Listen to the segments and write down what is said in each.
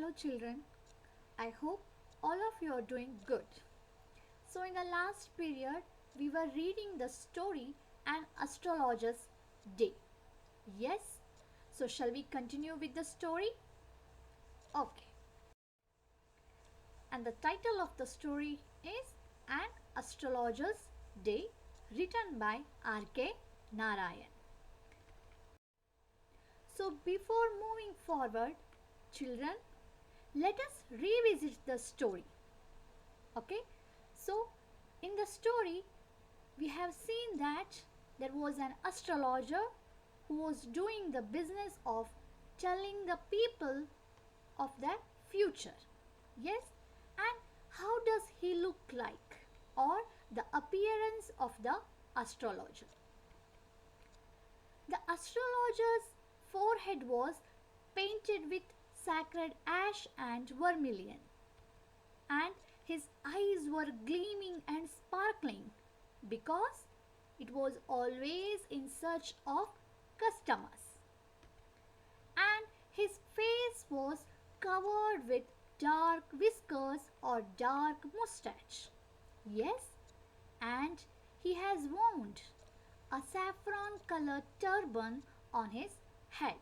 Hello children, I hope all of you are doing good. So in the last period we were reading the story An Astrologer's Day. Yes? So shall we continue with the story? Okay. And the title of the story is An Astrologer's Day, written by R.K. Narayan. So before moving forward, children, let us revisit the story. Okay, so in the story we have seen that there was an astrologer who was doing the business of telling the people of their future. Yes, and how does he look like, or the appearance of the astrologer? The astrologer's forehead was painted with sacred ash and vermilion, and his eyes were gleaming and sparkling because it was always in search of customers. And his face was covered with dark whiskers or dark mustache. Yes, and he has worn a saffron colored turban on his head.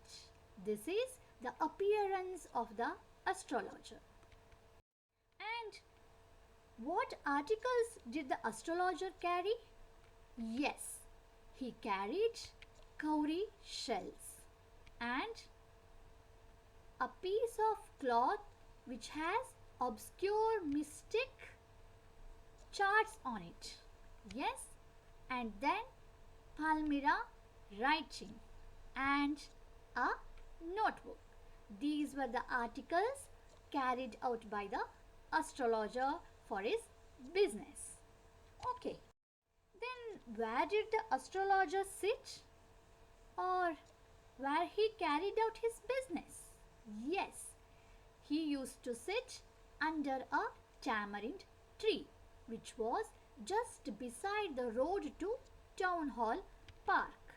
This is the appearance of the astrologer. And what articles did the astrologer carry? Yes, he carried cowrie shells and a piece of cloth which has obscure mystic charts on it. Yes, and then Palmyra writing and a notebook. These were the articles carried out by the astrologer for his business. Okay. Then where did the astrologer sit? Or where he carried out his business? Yes, he used to sit under a tamarind tree which was just beside the road to Town Hall Park,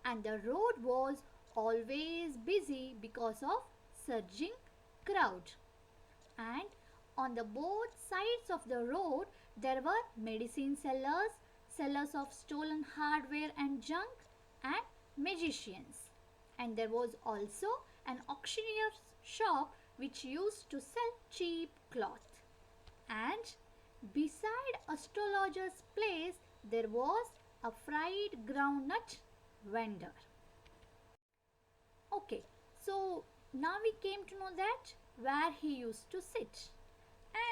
and the road was always busy because of surging crowd, and on the both sides of the road there were medicine sellers, sellers of stolen hardware and junk, and magicians, and there was also an auctioneer's shop which used to sell cheap cloth. And beside astrologer's place there was a fried groundnut vendor. Okay, so now we came to know that where he used to sit.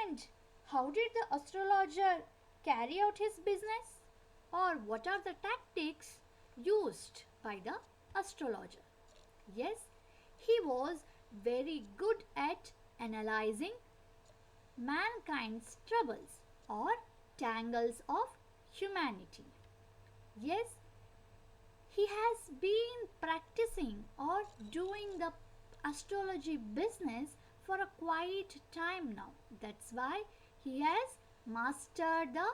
And how did the astrologer carry out his business? Or what are the tactics used by the astrologer? Yes, he was very good at analyzing mankind's troubles or tangles of humanity. Yes, he has been practicing or doing the astrology business for a quite time now. That's why he has mastered the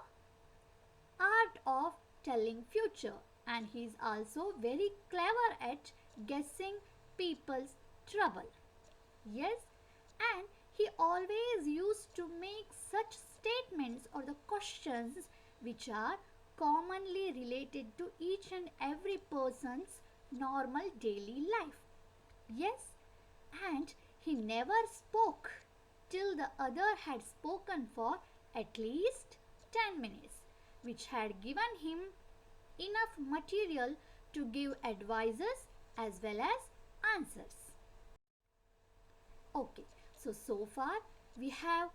art of telling future, and he is also very clever at guessing people's trouble. Yes, and he always used to make such statements or the questions which are commonly related to each and every person's normal daily life. Yes, and he never spoke till the other had spoken for at least 10 minutes, which had given him enough material to give advices as well as answers. Okay, so far we have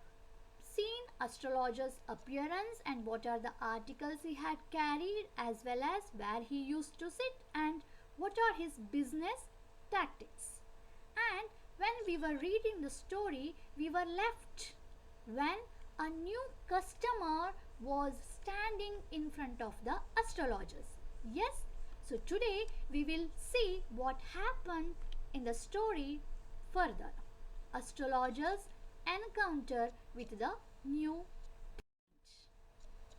seen astrologer's appearance and what are the articles he had carried as well as where he used to sit and what are his business tactics. And when we were reading the story, we were left when a new customer was standing in front of the astrologers. Yes, so today we will see what happened in the story further. Astrologer's encounter with the new client.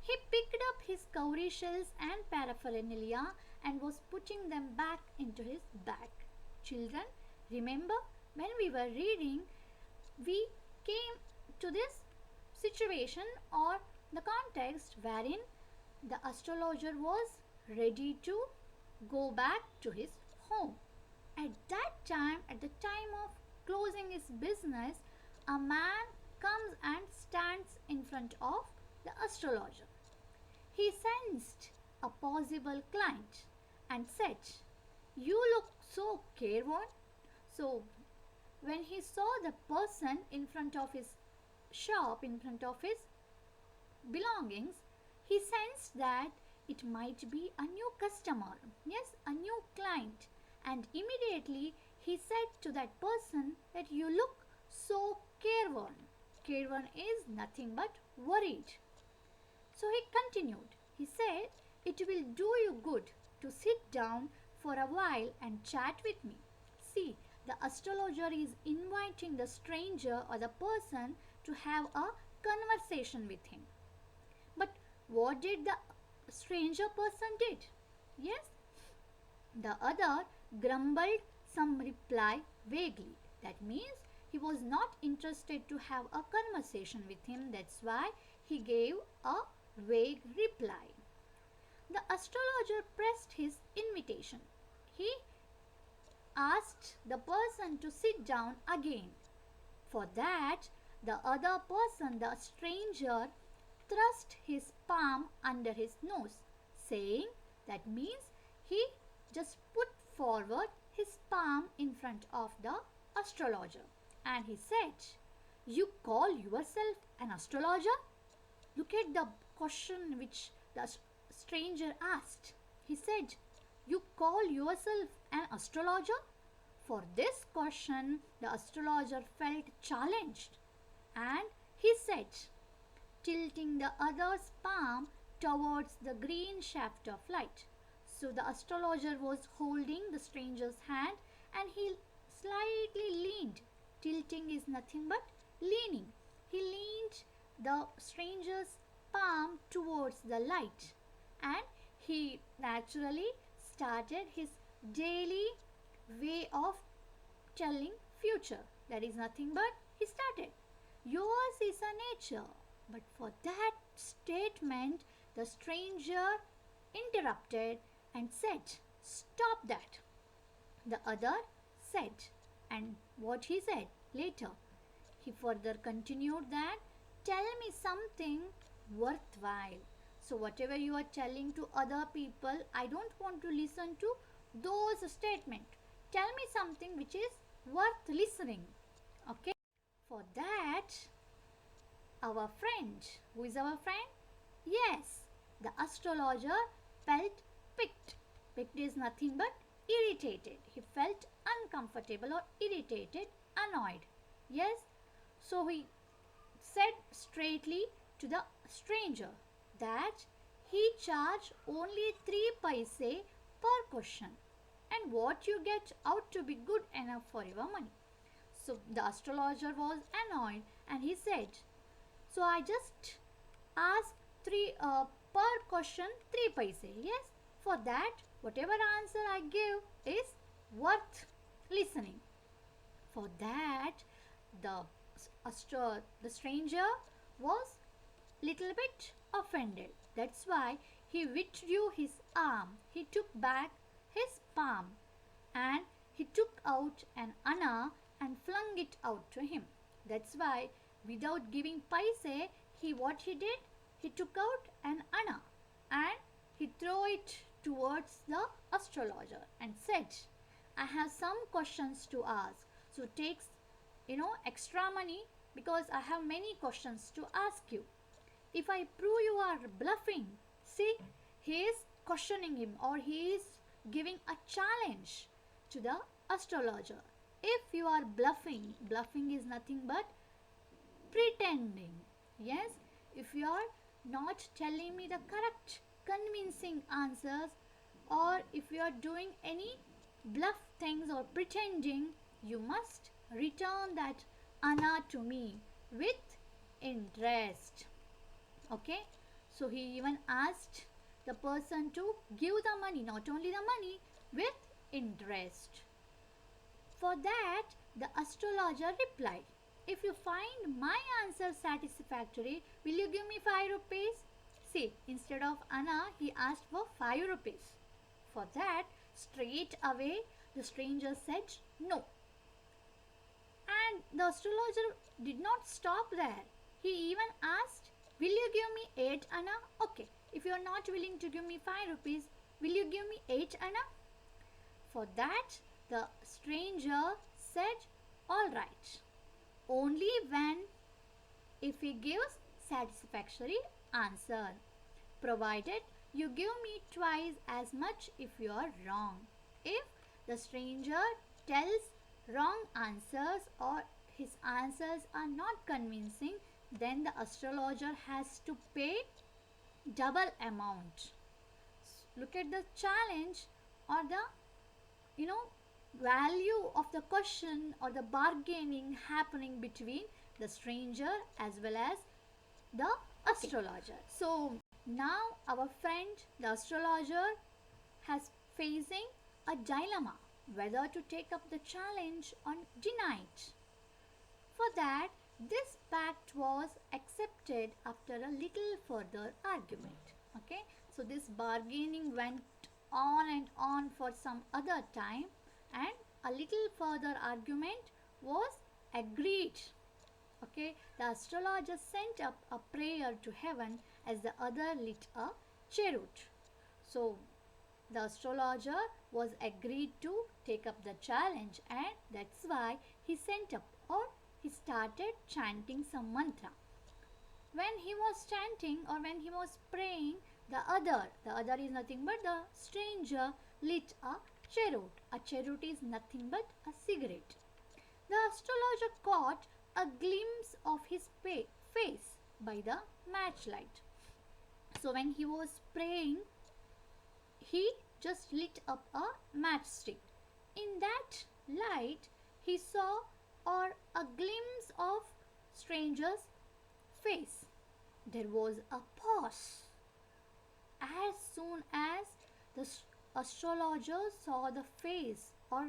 He picked up his cowrie shells and paraphernalia and was putting them back into his bag. Children, remember when we were reading, we came to this situation or the context wherein the astrologer was ready to go back to his home. At that time, at the time of closing his business, a man comes and stands in front of the astrologer. He sensed a possible client and said, "You look so careworn." So, when he saw the person in front of his shop, in front of his belongings, he sensed that it might be a new customer, yes, a new client, and immediately he said to that person that you look so careworn. Careworn is nothing but worried. So he continued. He said, "It will do you good to sit down for a while and chat with me." See, the astrologer is inviting the stranger or the person to have a conversation with him. But what did the stranger person did? Yes, the other grumbled some reply vaguely. That means he was not interested to have a conversation with him. That's why he gave a vague reply. The astrologer pressed his invitation. He asked the person to sit down again. For that, the other person, the stranger, thrust his palm under his nose, saying that means he just put forward his palm in front of the astrologer and he said, "You call yourself an astrologer?" Look at the question which the stranger asked. He said, "You call yourself an astrologer?" For this question, the astrologer felt challenged and he said, tilting the other's palm towards the green shaft of light. So the astrologer was holding the stranger's hand and he slightly leaned. Tilting is nothing but leaning. He leaned the stranger's palm towards the light and he naturally started his daily way of telling future. That is nothing but he started. Yours is a nature. But for that statement, the stranger interrupted and said, "Stop that." The other said, and what he said later, he further continued that, "Tell me something worthwhile." So whatever you are telling to other people, I don't want to listen to those statements. Tell me something which is worth listening. Okay? For that, our friend, who is our friend? Yes, the astrologer felt piqued. Piqued is nothing but irritated. He felt uncomfortable or irritated, annoyed. Yes, so he said straightly to the stranger that he charged only 3 paise per question and what you get out to be good enough for your money. So the astrologer was annoyed and he said, "So I just asked 3 per question 3 paise. Yes, for that whatever answer I give is worth listening." For that the stranger was little bit offended. That's why he withdrew his arm. He took back his palm and he took out an anna and flung it out to him. That's why without giving paise, what he did? He took out an anna and he threw it towards the astrologer and said, "I have some questions to ask. So take extra money because I have many questions to ask you. If I prove you are bluffing," see, he is questioning him or he is giving a challenge to the astrologer. If you are bluffing, bluffing is nothing but pretending. Yes, if you are not telling me the correct convincing answers or if you are doing any bluff things or pretending, you must return that anna to me with interest. Okay, so he even asked the person to give the money, not only the money, with interest. For that, the astrologer replied, if you find my answer satisfactory, will you give me 5 rupees? See, instead of Anna, he asked for 5 rupees. For that, straight away, the stranger said no. And the astrologer did not stop there. He even asked, will you give me 8 Anna? Okay, if you are not willing to give me 5 rupees, will you give me 8 Anna? For that, the stranger said, all right, only when if he gives satisfactory answer, provided you give me twice as much if you are wrong. If the stranger tells wrong answers or his answers are not convincing, then the astrologer has to pay double amount. Look at the challenge or the value of the question or the bargaining happening between the stranger as well as the astrologer. So now our friend the astrologer has facing a dilemma whether to take up the challenge or deny it. For that, this pact was accepted after a little further argument. Okay, so this bargaining went on and on for some other time, and a little further argument was agreed. Okay, the astrologer sent up a prayer to heaven as the other lit a cheroot. So the astrologer was agreed to take up the challenge, and that's why he sent up or he started chanting some mantra. When he was chanting or when he was praying, the other is nothing but the stranger lit a cheroot. A cheroot is nothing but a cigarette. The astrologer caught a glimpse of his face by the matchlight. So when he was praying, he just lit up a matchstick. In that light, he saw or a glimpse of stranger's face. There was a pause. As soon as the astrologer saw the face or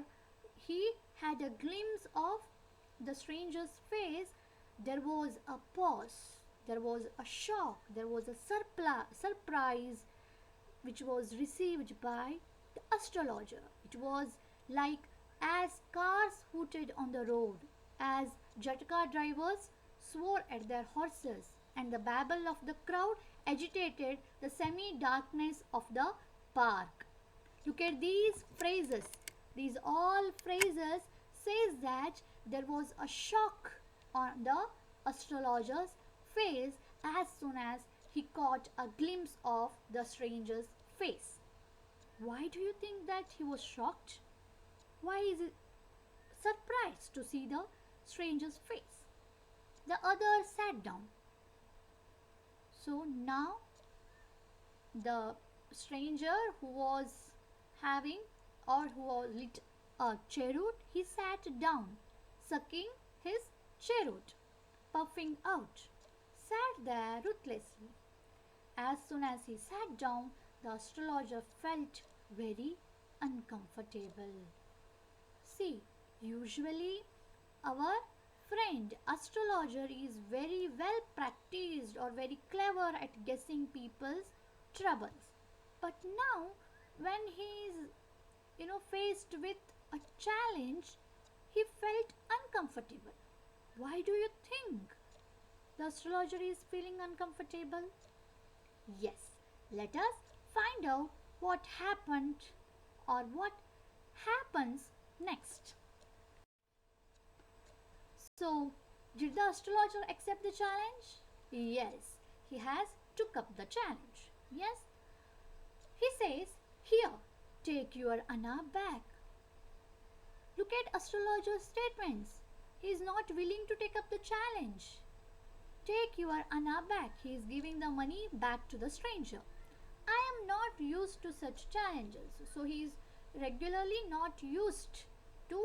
he had a glimpse of the stranger's face, there was a pause, there was a shock, there was a surprise which was received by the astrologer. It was like as cars hooted on the road, as Jataka drivers swore at their horses, and the babble of the crowd agitated the semi-darkness of the park. Look at these phrases. These all phrases says that there was a shock on the astrologer's face as soon as he caught a glimpse of the stranger's face. Why do you think that he was shocked? Why is he surprised to see the stranger's face? The other sat down. So now the stranger who was having or who was lit a cheroot, he sat down, sucking his cheroot, puffing out, sat there ruthlessly. As soon as he sat down, the astrologer felt very uncomfortable. See, usually our friend astrologer is very well practiced or very clever at guessing people's troubles. But now when he is faced with a challenge, he felt uncomfortable. Why do you think the astrologer is feeling uncomfortable? Yes, let us find out what happened or what happens next. So, did the astrologer accept the challenge? Yes, he has took up the challenge. Yes, he says, here, take your Anna back. Look at astrologer's statements. He is not willing to take up the challenge. Take your Anna back. He is giving the money back to the stranger. I am not used to such challenges. So he is regularly not used to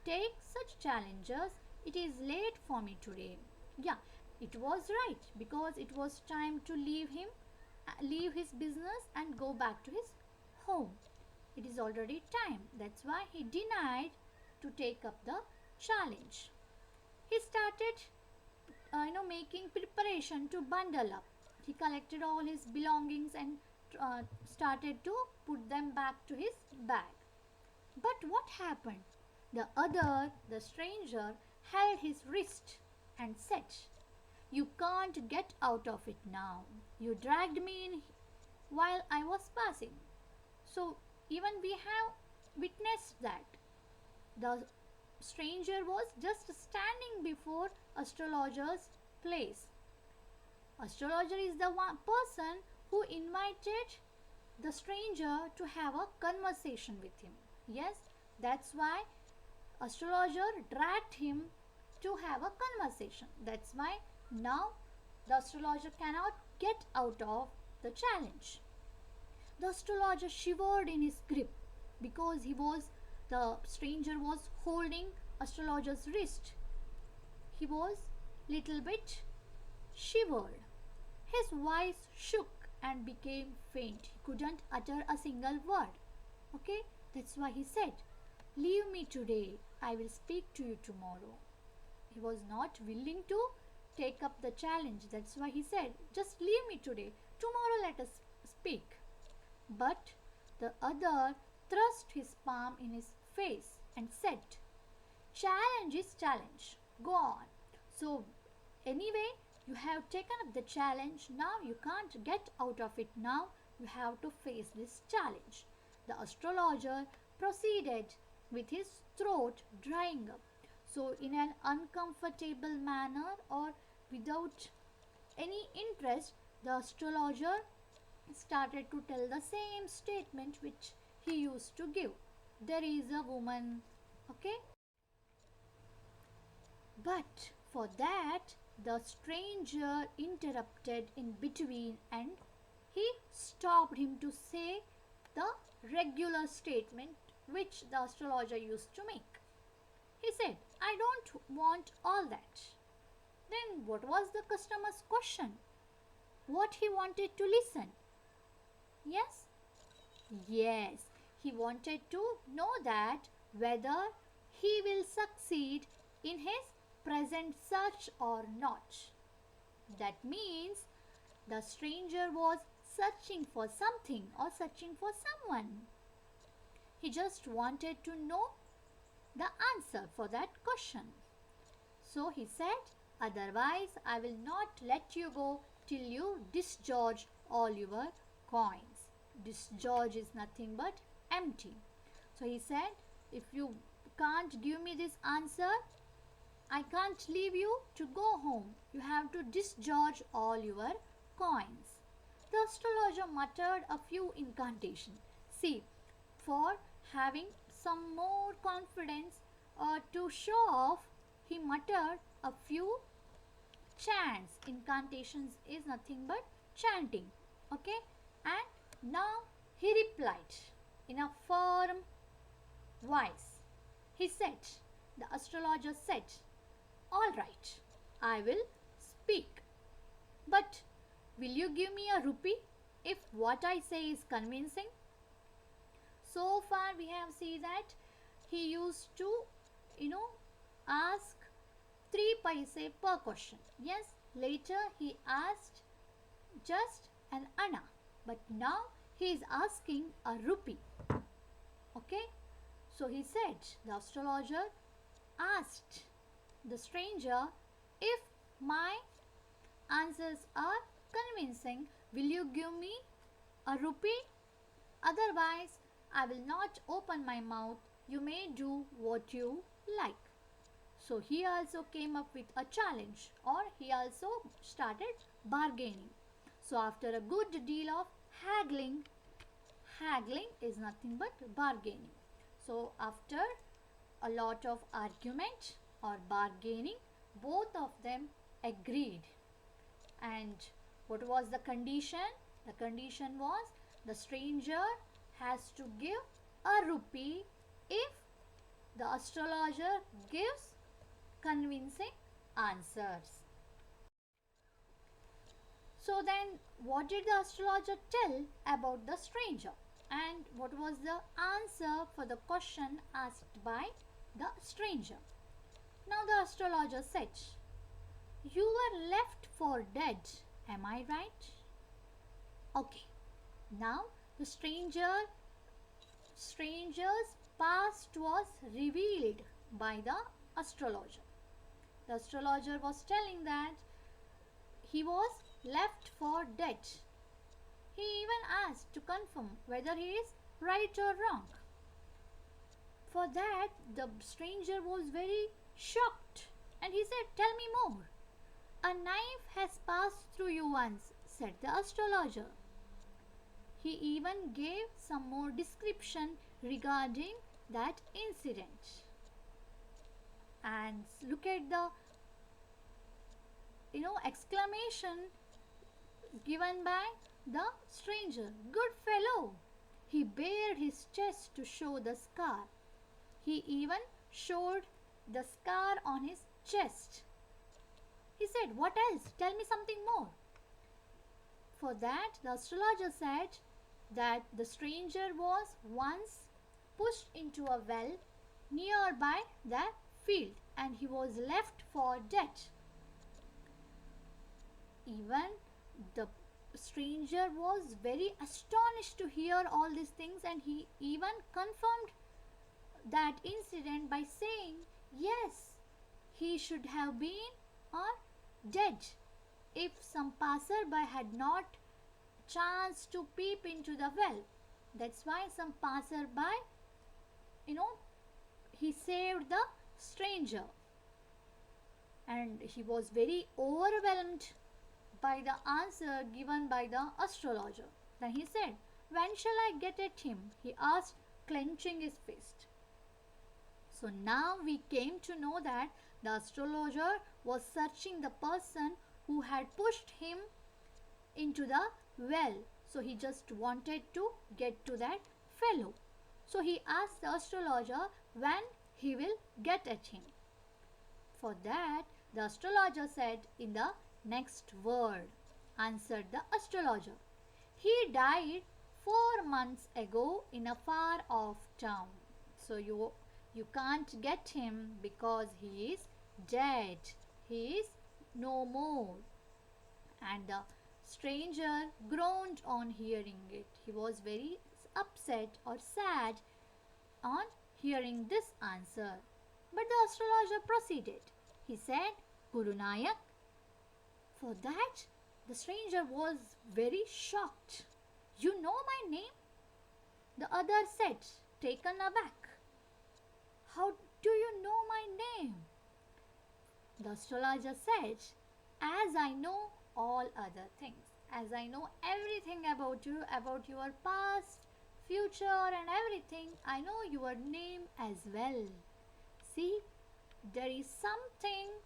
take such challenges. It is late for me today. Yeah, it was right because it was time to leave his business and go back to his home. It is already time. That's why he denied to take up the challenge. He started making preparation to bundle up. He collected all his belongings and started to put them back to his bag. But what happened? The stranger, held his wrist and said, "You can't get out of it now. You dragged me in while I was passing." So, even we have witnessed that. The stranger was just standing before astrologer's place. Astrologer is the one person who invited the stranger to have a conversation with him. Yes, that's why astrologer dragged him to have a conversation. That's why now the astrologer cannot get out of the challenge. The astrologer shivered in his grip because the stranger was holding astrologer's wrist. He was little bit shivered. His voice shook and became faint. He couldn't utter a single word. Okay, that's why he said, "Leave me today. I will speak to you tomorrow." He was not willing to take up the challenge. That's why he said, "Just leave me today. Tomorrow let us speak." But the other thrust his palm in his face and said, "Challenge is challenge. Go on. So, anyway, you have taken up the challenge. Now you can't get out of it now. You have to face this challenge." The astrologer proceeded with his throat drying up. So, in an uncomfortable manner or without any interest, the astrologer started to tell the same statement which he used to give. There is a woman, okay? But for that, the stranger interrupted in between and he stopped him to say the regular statement which the astrologer used to make. He said, "I don't want all that." Then what was the customer's question? What he wanted to listen? Yes? Yes, he wanted to know that whether he will succeed in his present search or not. That means the stranger was searching for something or searching for someone. He just wanted to know the answer for that question. So he said, "Otherwise, I will not let you go till you discharge all your coins." Discharge is nothing but empty. So he said, "If you can't give me this answer, I can't leave you to go home. You have to discharge all your coins." The astrologer muttered a few incantations. See, for having some more confidence to show off, he muttered a few chants. Incantations is nothing but chanting. Okay, and now he replied in a firm voice. He said, the astrologer said, "All right, I will speak. But will you give me a rupee if what I say is convincing?" So far we have seen that he used to, ask 3 paise per question. Yes, later he asked just an anna. But now he is asking a rupee. Okay. So he said, the astrologer asked the stranger, "If my answers are convincing, will you give me a rupee? Otherwise, I will not open my mouth. You may do what you like." So he also came up with a challenge, or he also started bargaining. So after a good deal of haggling is nothing but bargaining. So after a lot of argument or bargaining, both of them agreed. And what was the condition? The condition was the stranger has to give a rupee if the astrologer gives convincing answers. So then what did the astrologer tell about the stranger? And what was the answer for the question asked by the stranger. Now the astrologer said, "You were left for dead, am I right?" Okay. Now the stranger's past was revealed by the astrologer. The astrologer was telling that he was left for dead. He even asked to confirm whether he is right or wrong. For that, the stranger was very shocked and he said, "Tell me more." "A knife has passed through you once," said the astrologer. He even gave some more description regarding that incident. And look at the exclamation given by the stranger. "Good fellow." He bared his chest to show the scar. He even showed the scar on his chest. He said, "What else? Tell me something more." For that, the astrologer said that the stranger was once pushed into a well nearby the field and he was left for dead. Even the stranger was very astonished to hear all these things, and he even confirmed that incident by saying, "Yes, he should have been or dead if some passerby had not chanced to peep into the well." That's why some passerby, he saved the stranger. And he was very overwhelmed by the answer given by the astrologer. Then he said, "When shall I get at him?" he asked, clenching his fist. So now we came to know that the astrologer was searching the person who had pushed him into the well. So he just wanted to get to that fellow. So he asked the astrologer when he will get at him. For that, the astrologer said in the next word, answered the astrologer, "He died 4 months ago in a far off town." So you can't get him because he is dead. He is no more. And the stranger groaned on hearing it. He was very upset or sad on hearing this answer. But the astrologer proceeded. He said, "Guru Nayak." For that, the stranger was very shocked. "You know my name?" The other said, taken aback. "How do you know my name?" The astrologer said, "As I know all other things, as I know everything about you, about your past, future and everything, I know your name as well. See, there is something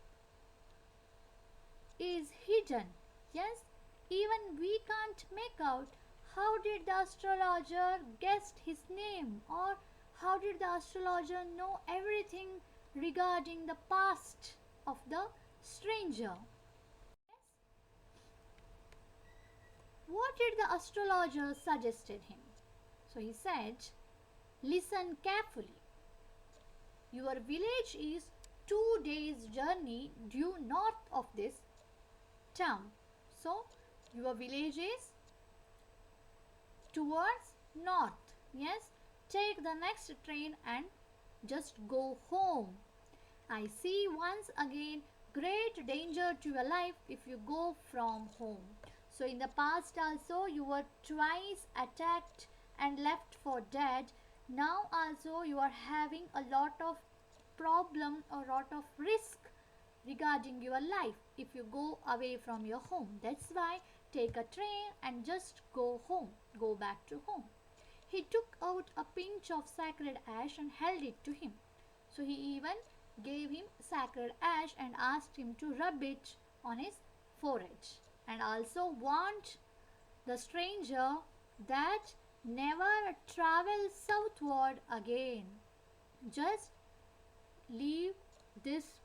is hidden. Yes, even we can't make out how did the astrologer guessed his name, or how did the astrologer know everything regarding the past of the stranger." What did the astrologer suggested him? So he said, "Listen carefully. Your village is 2 days' journey due north of this town. So your village is towards north. Yes, take the next train and just go home. I see once again great danger to your life if you go from home." So in the past also you were twice attacked and left for dead. Now also you are having a lot of problem or lot of risk regarding your life if you go away from your home. That's why take a train and just go home. Go back to home. He took out a pinch of sacred ash and held it to him. So he even gave him sacred ash and asked him to rub it on his forehead, and also warned the stranger that never travel southward again. Just leave this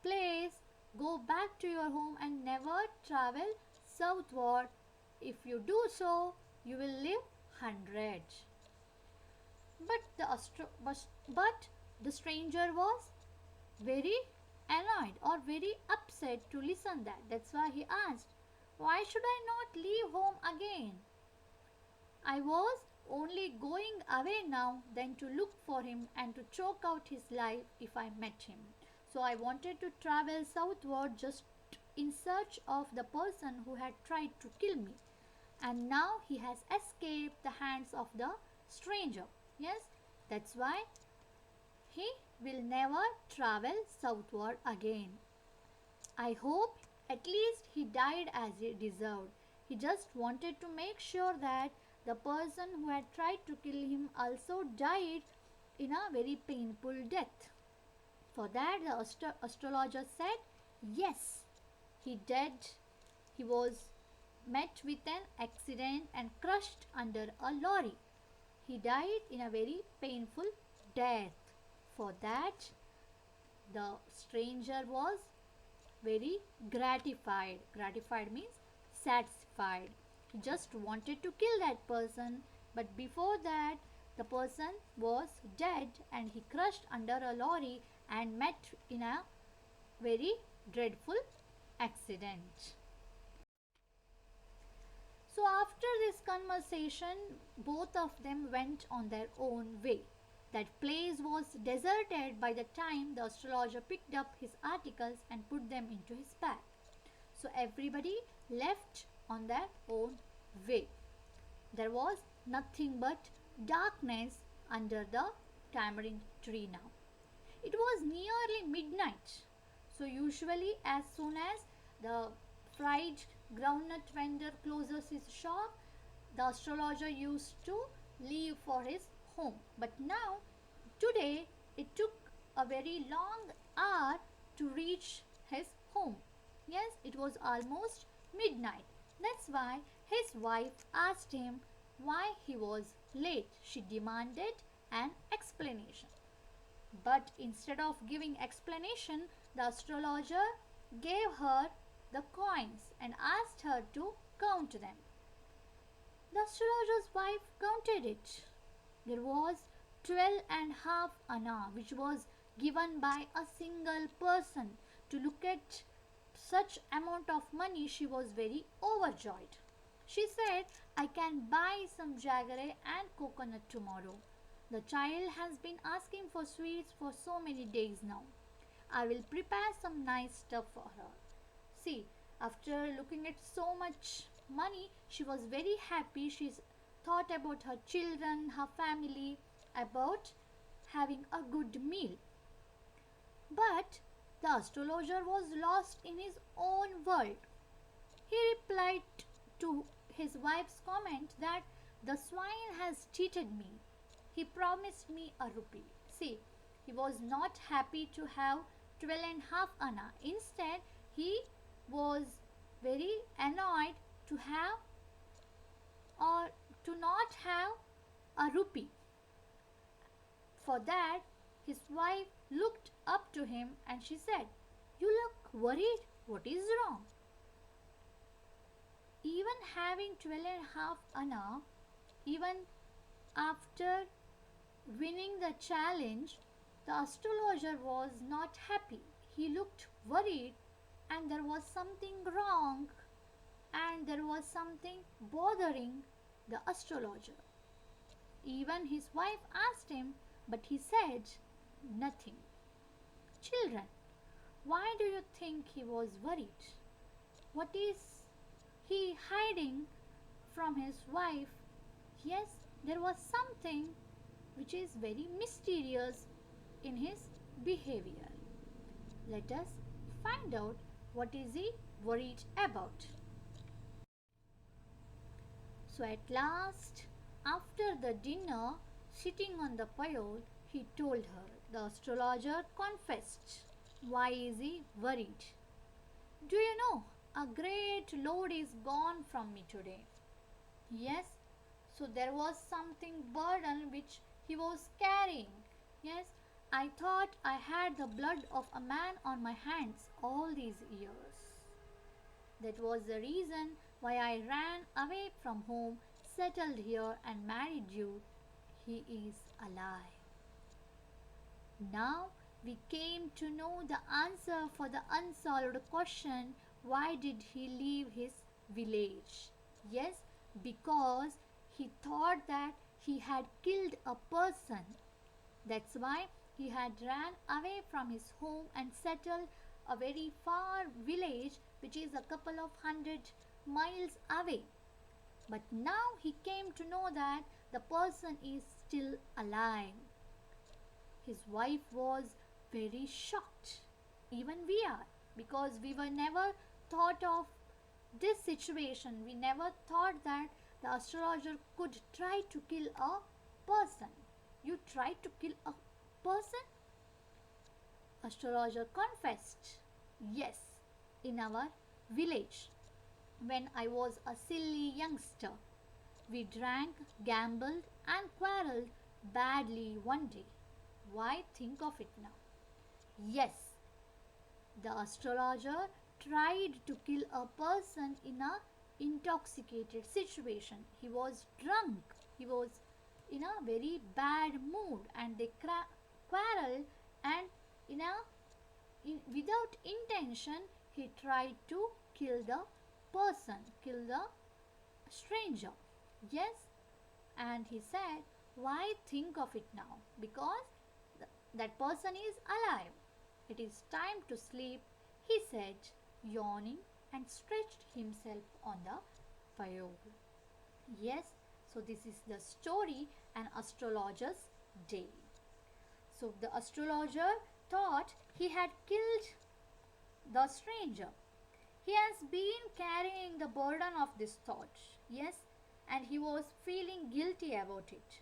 place, go back to your home and never travel southward. If you do so, you will live 100. But The stranger was very annoyed or very upset to listen that. That's why he asked, "Why should I not leave home again? I was only going away now than to look for him and to choke out his life if I met him. So I wanted to travel southward just in search of the person who had tried to kill me. And now he has escaped the hands of the stranger." Yes, that's why he will never travel southward again. I hope at least he died as he deserved. He just wanted to make sure that the person who had tried to kill him also died in a very painful death. For that, the astrologer said, "Yes, he did. He was met with an accident and crushed under a lorry. He died in a very painful death." For that, the stranger was very gratified. Gratified means satisfied. He just wanted to kill that person, but before that, the person was dead and he crushed under a lorry and met in a very dreadful accident. So, after this conversation, both of them went on their own way. That place was deserted by the time the astrologer picked up his articles and put them into his bag. So, everybody left on their own way. There was nothing but darkness under the tamarind tree now. It was nearly midnight. So, usually, as soon as the fried groundnut vendor closes his shop, the astrologer used to leave for his home. But now, today, it took a very long hour to reach his home. Yes, it was almost midnight. That's why his wife asked him why he was late. She demanded an explanation. But instead of giving explanation, the astrologer gave her the coins and asked her to count them. The astrologer's wife counted it. There was 12.5 anna, which was given by a single person. To look at such amount of money, she was very overjoyed. She said, "I can buy some jaggery and coconut tomorrow. The child has been asking for sweets for so many days now. I will prepare some nice stuff for her." See, after looking at so much money, she was very happy. She thought about her children, her family, about having a good meal. But the astrologer was lost in his own world. He replied to his wife's comment that the swine has cheated me. He promised me a rupee. See, he was not happy to have 12.5 anna. Instead, he was very annoyed to have or to not have a rupee. For that, his wife looked up to him and she said, "You look worried. What is wrong?" Even having 12.5 anna, even after winning the challenge, the astrologer was not happy. He looked worried and there was something wrong and there was something bothering the astrologer. Even his wife asked him, but he said nothing. Children, why do you think he was worried? What is he hiding from his wife? Yes, there was something which is very mysterious in his behavior. Let us find out what is he worried about. So at last, after the dinner, sitting on the pile, he told her. The astrologer confessed. Why is he worried? "Do you know, a great load is gone from me today." Yes, so there was something burden which he was carrying. Yes, "I thought I had the blood of a man on my hands all these years. That was the reason why I ran away from home, settled here and married you. He is alive." Now we came to know the answer for the unsolved question, why did he leave his village? Yes, because he thought that he had killed a person. That's why he had ran away from his home and settled a very far village which is a couple of 100 miles away. But now he came to know that the person is still alive. His wife was very shocked. Even we are, because we were never thought of this situation. We never thought that the astrologer could try to kill a person. You tried to kill a person? Astrologer confessed. Yes, in our village, when I was a silly youngster, we drank, gambled, and quarreled badly one day. Why think of it now? Yes, the astrologer tried to kill a person in a intoxicated situation. He was drunk. He was in a very bad mood, and they quarreled, and in a without intention he tried to kill the person, kill the stranger. Yes, and he said, why think of it now? Because that person is alive. It is time to sleep, he said, yawning, and stretched himself on the firewood. Yes, so this is the story, An Astrologer's Day. So the astrologer thought he had killed the stranger. He has been carrying the burden of this thought, yes, and he was feeling guilty about it.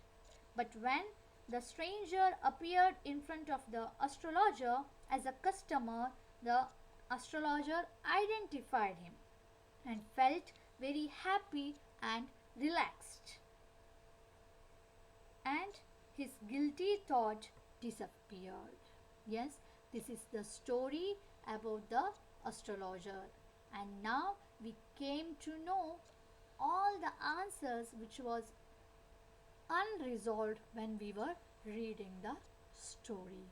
But when the stranger appeared in front of the astrologer as a customer, the astrologer identified him and felt very happy and relaxed. And his guilty thought disappeared. Yes, this is the story about the astrologer. And now we came to know all the answers which was unresolved when we were reading the story.